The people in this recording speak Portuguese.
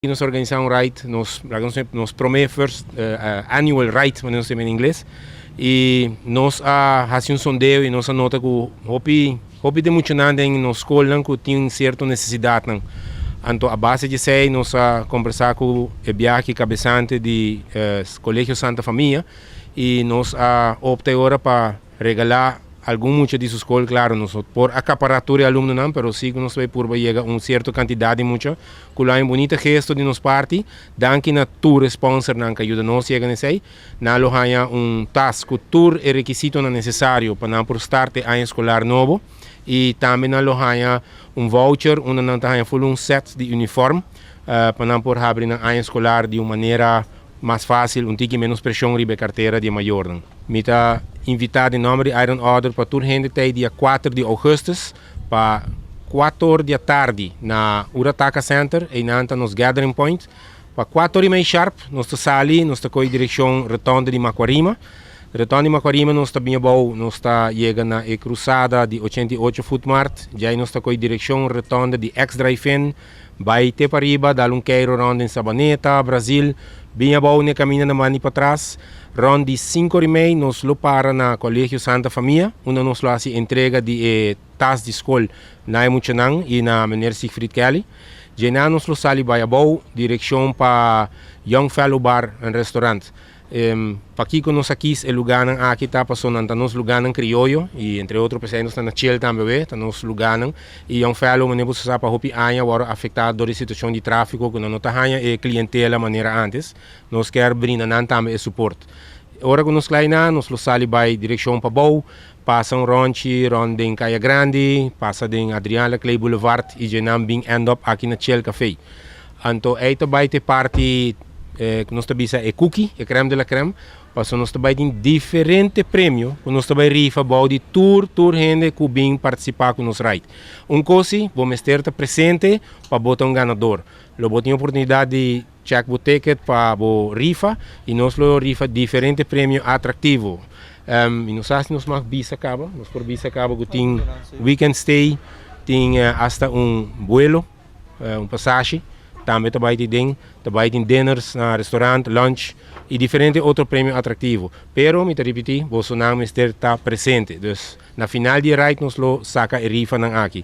Nos organizamos um ride, nos promemos annual ride, mas nós temos em inglês. E nós fazemos um sondeo e nós nota que houve de muito nada em nossa escola que tem certa necessidade. Então, a base de sei, nós conversar com o Biaki, cabeçante do Colégio Santa Família, e nós optamos agora para regalar algumas de suas escolas, claro, nós por acaparatura de alunos não, mas sim nós vai por chegar uma certa quantidade muita, que lá é um bonito gesto de nossa parte, danke na tour sponsor não que ajuda nós chega nesse aí, na lo há task, tour é requisito necessário para não por start ano escolar novo, e também na lo há voucher, onde não tem um set de uniforme, para não por abrir na ano escolar de uma maneira mais fácil, tique menos pressão ribe carteira de maior. Me está invitado em nome de Iron Order para toda gente até dia 4 de agosto para 4 horas da tarde na Urataka Center e na nos Gathering Point. Para 4 horas mais sharp, nós estamos ali, nós estamos com a direção Retonda de Macuarima. Retonda de Macuarima, nós estamos bem bom, nós estamos chegando na cruzada de 88 Foot Mart. Já nós estamos com a direção Retonda de X-Drive-In. Vai ter para riba, dar queiro ronda em Sabaneta, Brasil. Bem bom, né, caminha na mani para trás. Ronda de 5h30, nós lo para na Colégio Santa Família, onde nós lo assim entrega de tas de escola na Emuchanang e na Mener Siegfried Kelly. Já nós lo sali vai bom, direção para Young Fellow Bar e Restaurante. Para aqui que nós aqui é lugar aqui está passando nos lugar criollo e entre outros pessoas na Chile também está nos lugar e um fellow maneira você sabe para hopi aia agora afetado da situação de tráfico que não está é clientela maneira antes nós quer brindar também suporte agora que nós lá nós lo sali vai direção para Bou passa ronde em Caia Grande passa em Adriana Clay Boulevard e já não bem end up aqui na Chile Café então aí vai ter parte que nós também é cookie, é creme de la creme, mas nós também tem diferentes prêmios, que nós também rifa de tour gente que vem participar com nos ride. Coisa, vamos estar presente para botar ganador. Logo tem a oportunidade de check o ticket para a rifa e nós rifa diferentes prêmios atrativos. E nós sabemos que nós mais bisa acaba, nós por bisa acaba que tem weekend stay, tem hasta vuelo, passagem. Também tem dinners na restaurante, lunch e diferentes outros prêmios atrativos. Pero, me repetir, você não está presente. Então, na final de ride, nós lo saca e rifa aqui.